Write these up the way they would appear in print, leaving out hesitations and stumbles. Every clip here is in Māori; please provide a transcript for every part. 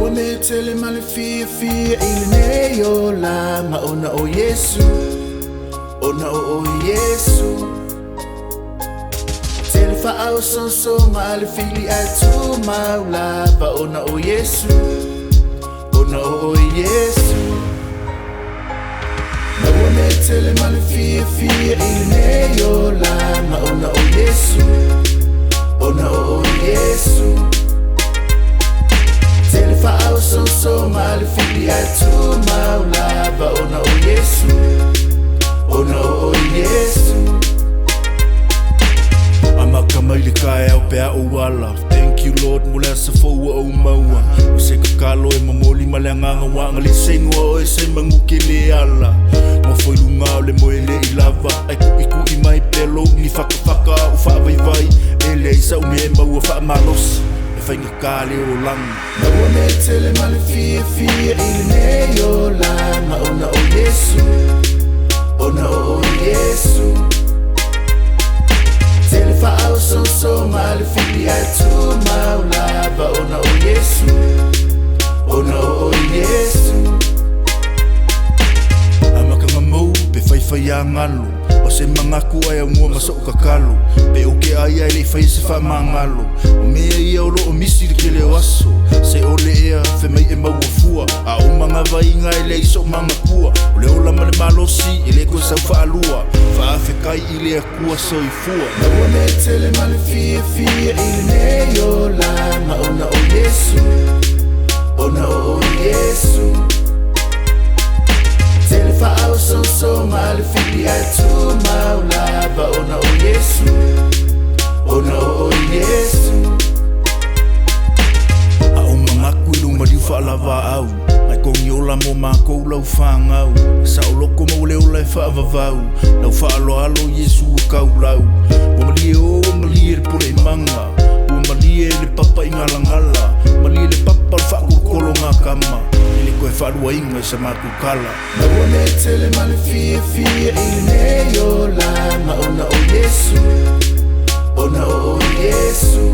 Maua me tele male fia fia ili ne o la ma ona o Yesu. Ona o Yesu. Tele fa au son so male fili atu maula ba ona o Yesu. Ona o Yesu. Maua me tele male fia fia ili ne o la ma ona o Yesu. Ona o Yesu. Tele fa au son so male fili atu maula ba ona o Yesu. Ona o Yesu. Amaka maile kai au pea o wala. Thank you Lord mula sa foua o maua. O se kakalo e mamoli malanganga wanga li sengoa o e se mangukele ala. Mo foi lunga o le moele i lava. Ai ku i mai pelo ni whakawhaka o whaavai ele isa o me maua whaamalos. E whainga kale o langa. Maua me tele male fia fia ili ne o la ma ona o Yesu. Ona o Yesu. Tele fa au son so male fili atu maula ba ona o Yesu. Ona o Yesu. Amaka ngamou pe whaiwhai a ngalo. O se mangaku ai au mua maso o kakalo. Pe oke ai ai le whai se wha mangalo. O mea ia olo o misi le kele o aso. Se ole ea fe mai e maua fua. A o manga vainga e le iso manga kua. O le ola male malosi e le koe sau wha alua. Wha afe kai i le akua soi fua. Maua me tele male fia fia ili ne o la ma ona o Yesu. Ona o Yesu. Tele fa au son so male fili atu maula ba ona o Yesu. Ona o Yesu. A o mangaku i lunga liu whaalava au. Mai kongi ola mo mākou lau whāngau. Sa o loko mo leo lai whaavavau. Lau whaaloalo Yesu o kaulau. O malie o malie le pule i manga. O malie le papa i ngalangala. Malie le papa le whaakukolo ngā kama. Ele koe whaarua inga i sa mākukala. Maua me tele male fia fia ili ne o la ma ona o Yesu. Ona o Yesu.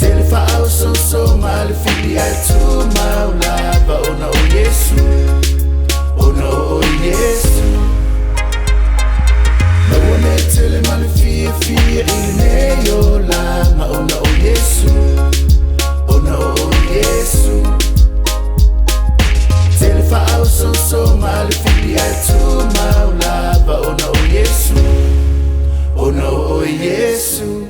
Tele fa au son so male fili atu maula ba ona o Yesu. Ona o Yesu. Maua me tele male fia fia ili ne o la ma ona o Yesu. Ona o Yesu. Tele fa au son so male fili atu maula ba ona o Yesu. Ona o Yesu.